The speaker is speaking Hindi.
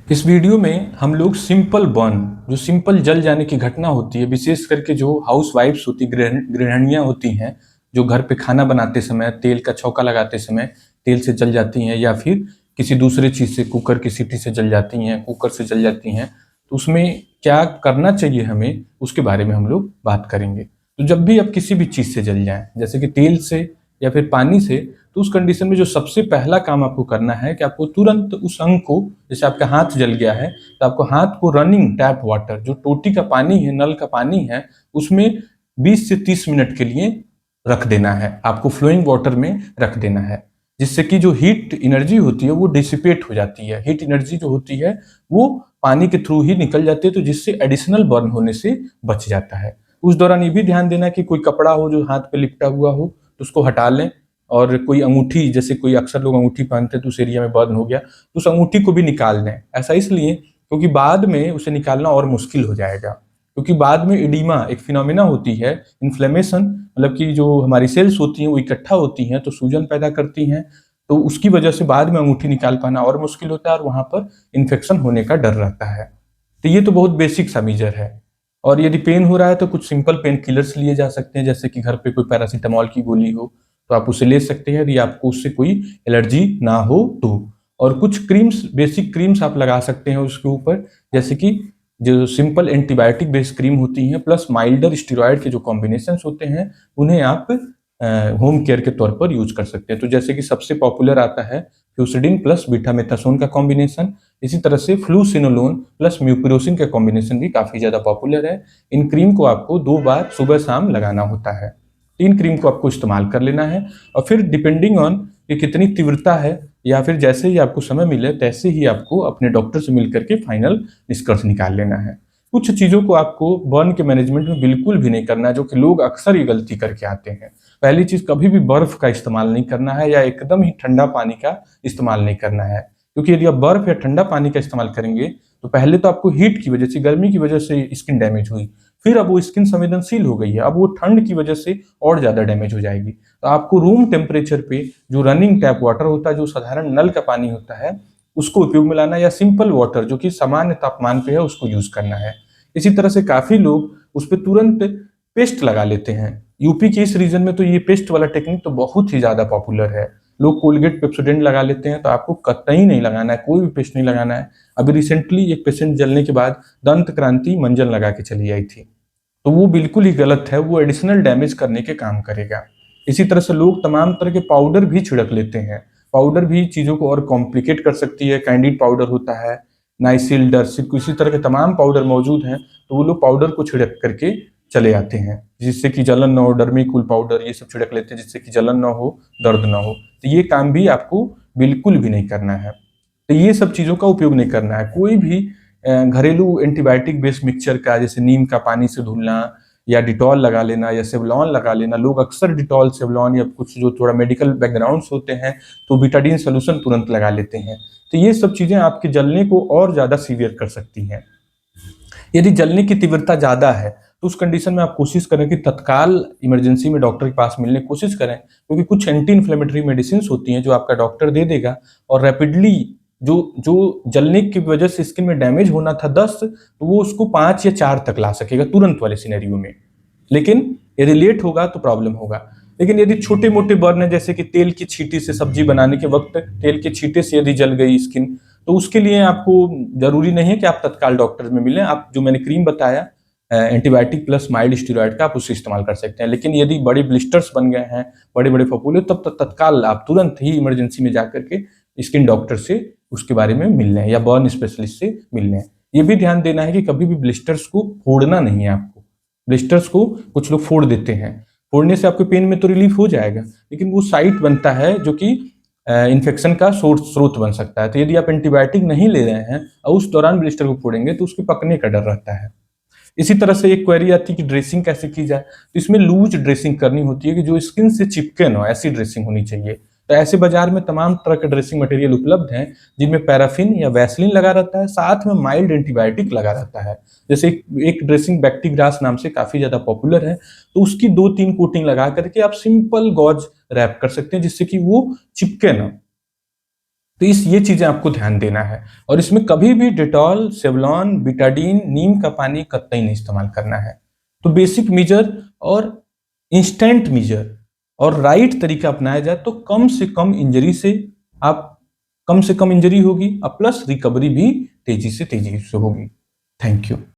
इस वीडियो में हम लोग सिंपल बर्न, जो सिंपल जल जाने की घटना होती है, विशेष करके जो हाउस वाइफ्स होती, गृहिणियां होती हैं, जो घर पे खाना बनाते समय तेल का छौंका लगाते समय तेल से जल जाती हैं, या फिर किसी दूसरे चीज से, कुकर की सीटी से जल जाती हैं, कुकर से जल जाती हैं, तो उसमें क्या करना चाहिए हमें, उसके बारे में हम लोग बात करेंगे। तो जब भी आप किसी भी चीज से जल जाएं, जैसे कि तेल से या फिर पानी से, तो उस कंडीशन में जो सबसे पहला काम आपको करना है कि आपको तुरंत उस अंग को, जैसे आपका हाथ जल गया है तो आपको हाथ को रनिंग टैप वाटर, जो टोटी का पानी है, नल का पानी है, उसमें 20 से 30 मिनट के लिए रख देना है। आपको फ्लोइंग वाटर में रख देना है, जिससे कि जो हीट एनर्जी होती है वो डिसिपेट हो जाती है। हीट एनर्जी जो होती है वो पानी के थ्रू ही निकल जाती है, तो जिससे एडिशनल बर्न होने से बच जाता है। उस दौरान ये भी ध्यान देना कि कोई कपड़ा हो जो हाथ पे लिपटा हुआ हो तो उसको हटा लें, और कोई अंगूठी, जैसे कोई अक्सर लोग अंगूठी पहनते हैं तो उस एरिया में बर्न हो गया तो उस अंगूठी को भी निकाल दें। ऐसा इसलिए क्योंकि बाद में उसे निकालना और मुश्किल हो जाएगा, क्योंकि बाद में एडिमा एक फिनोमिना होती है, इन्फ्लेमेशन, मतलब कि जो हमारी सेल्स होती हैं वो इकट्ठा होती हैं तो सूजन पैदा करती हैं, तो उसकी वजह से बाद में अंगूठी निकाल पाना और मुश्किल होता है, और वहां पर इन्फेक्शन होने का डर रहता है। तो ये तो बहुत बेसिक सा मीजर है। और यदि पेन हो रहा है तो कुछ सिंपल पेन किलर्स लिए जा सकते हैं, जैसे कि घर पे कोई पैरासीटामॉल की गोली हो तो आप उसे ले सकते हैं, यदि आपको उससे कोई एलर्जी ना हो तो। और कुछ क्रीम्स, बेसिक क्रीम्स आप लगा सकते हैं उसके ऊपर, जैसे कि जो सिंपल एंटीबायोटिक बेस्ड क्रीम होती हैं प्लस माइल्डर स्टेरॉयड के जो कॉम्बिनेशन होते हैं, उन्हें आप होम केयर के तौर पर यूज कर सकते हैं। तो जैसे कि सबसे पॉपुलर आता है फ्यूसिडिन प्लस बीटामेथासोन का कॉम्बिनेशन, इसी तरह से फ्लूसिनोलोन प्लस म्यूपिरोसिन का कॉम्बिनेशन भी काफी ज्यादा पॉपुलर है। इन क्रीम को आपको 2 बार सुबह शाम लगाना होता है। 3 क्रीम को आपको इस्तेमाल कर लेना है, और फिर डिपेंडिंग ऑन कि कितनी तीव्रता है, या फिर जैसे ही आपको समय मिले तैसे ही आपको अपने डॉक्टर से मिल करके फाइनल निष्कर्ष निकाल लेना है। कुछ चीजों को आपको बर्न के मैनेजमेंट में बिल्कुल भी नहीं करना है, जो कि लोग अक्सर ये गलती करके आते हैं। पहली चीज, कभी भी बर्फ का इस्तेमाल नहीं करना है, या एकदम ही ठंडा पानी का इस्तेमाल नहीं करना है, क्योंकि यदि आप बर्फ या ठंडा पानी का इस्तेमाल करेंगे तो पहले तो आपको हीट की वजह से, गर्मी की वजह से स्किन डैमेज हुई, फिर अब वो स्किन संवेदनशील हो गई है, अब वो ठंड की वजह से और ज्यादा डैमेज हो जाएगी। तो आपको रूम टेम्परेचर पे जो रनिंग टैप वाटर होता है, जो साधारण नल का पानी होता है, उसको उपयोग में लाना, या सिंपल वाटर जो कि सामान्य तापमान पे है उसको यूज करना है। इसी तरह से काफी लोग उस पर तुरंत पेस्ट लगा लेते हैं। यूपी के इस रीजन में तो ये पेस्ट वाला टेक्निक तो बहुत ही ज्यादा पॉपुलर है। लोग कोलगेट पेप्सोडेंट लगा लेते हैं, तो आपको कतई नहीं लगाना है, कोई भी पेस्ट नहीं लगाना है। अभी रिसेंटली एक पेशेंट जलने के बाद दंत क्रांति मंजन लगा के चली आई थी, तो वो बिल्कुल ही गलत है, वो एडिशनल डैमेज करने के काम करेगा। इसी तरह से लोग तमाम तरह के पाउडर भी छिड़क लेते हैं। पाउडर भी चीजों को और कॉम्प्लिकेट कर सकती है। कैंडिड पाउडर होता है, नाइसिल, डर्सिल, इसी तरह के तमाम पाउडर मौजूद हैं, तो वो लोग पाउडर को छिड़क करके चले आते हैं, जिससे कि जलन न हो। डर्मीकूल पाउडर ये सब छिड़क लेते हैं, जिससे कि जलन न हो, दर्द न हो। तो ये काम भी आपको बिल्कुल भी नहीं करना है। तो ये सब चीजों का उपयोग नहीं करना है। कोई भी घरेलू एंटीबायोटिक बेस्ड मिक्सचर का, जैसे नीम का पानी से धुलना, या डिटॉल लगा लेना, या सेवलॉन लगा लेना। लोग अक्सर डिटॉल, सेवलॉन, या कुछ जो थोड़ा मेडिकल बैकग्राउंड्स होते हैं तो बीटाडीन सोल्यूशन तुरंत लगा लेते हैं। तो ये सब चीजें आपके जलने को और ज्यादा सीवियर कर सकती हैं। यदि जलने की तीव्रता ज्यादा है तो उस कंडीशन में आप कोशिश करें कि तत्काल इमरजेंसी में डॉक्टर के पास मिलने की कोशिश करें, क्योंकि कुछ एंटी इन्फ्लेमेटरी मेडिसिन होती हैं जो आपका डॉक्टर दे देगा, और रैपिडली जो जो जलने की वजह से स्किन में डैमेज होना था 10, तो वो उसको 5 या 4 तक ला सकेगा तुरंत वाले सिनेरियो में। लेकिन यदि लेट होगा तो प्रॉब्लम होगा। लेकिन यदि छोटे मोटे बर्न है, जैसे कि तेल की छींटी से सब्जी बनाने के वक्त तेल के छींटे से यदि जल गई स्किन, तो उसके लिए आपको जरूरी नहीं है कि आप तत्काल डॉक्टर में मिलें। आप जो मैंने क्रीम बताया एंटीबायोटिक प्लस माइल्ड स्टेरॉयड का, आप उसे इस्तेमाल कर सकते हैं। लेकिन यदि बड़े ब्लिस्टर्स बन गए हैं, बड़े बड़े फफूले, तब तत्काल आप तुरंत ही इमरजेंसी में जाकर के स्किन डॉक्टर से उसके बारे में मिल लें, या बर्न स्पेशलिस्ट से मिल लें। ये भी ध्यान देना है कि कभी भी ब्लिस्टर्स को फोड़ना नहीं है आपको। ब्लिस्टर्स को कुछ लोग फोड़ देते हैं, फोड़ने से आपके पेन में तो रिलीफ हो जाएगा, लेकिन वो साइट बनता है जो कि इन्फेक्शन का स्रोत बन सकता है। तो यदि आप एंटीबायोटिक नहीं ले रहे हैं और उस दौरान ब्लिस्टर को फोड़ेंगे तो उसके पकने का डर रहता है। इसी तरह से एक क्वेरी आती है कि ड्रेसिंग कैसे की जाए, तो इसमें लूज ड्रेसिंग करनी होती है कि जो स्किन से चिपके ना, ऐसी ड्रेसिंग होनी चाहिए। तो ऐसे बाजार में तमाम तरह के ड्रेसिंग मटेरियल उपलब्ध हैं, जिनमें पैराफिन या वैसलीन लगा रहता है, साथ में माइल्ड एंटीबायोटिक लगा रहता है। जैसे एक ड्रेसिंग बैक्टीग्रास नाम से काफी ज्यादा पॉपुलर है, तो उसकी 2-3 कोटिंग लगा करके आप सिंपल गॉज रैप कर सकते हैं, जिससे कि वो चिपके ना। तो ये चीजें आपको ध्यान देना है। और इसमें कभी भी डेटॉल, सेवलॉन, बिटाडीन, नीम का पानी कतई नहीं इस्तेमाल करना है। तो बेसिक मेजर और इंस्टेंट मेजर और राइट तरीका अपनाया जाए तो कम से कम इंजरी होगी और प्लस रिकवरी भी तेजी से होगी। Thank you.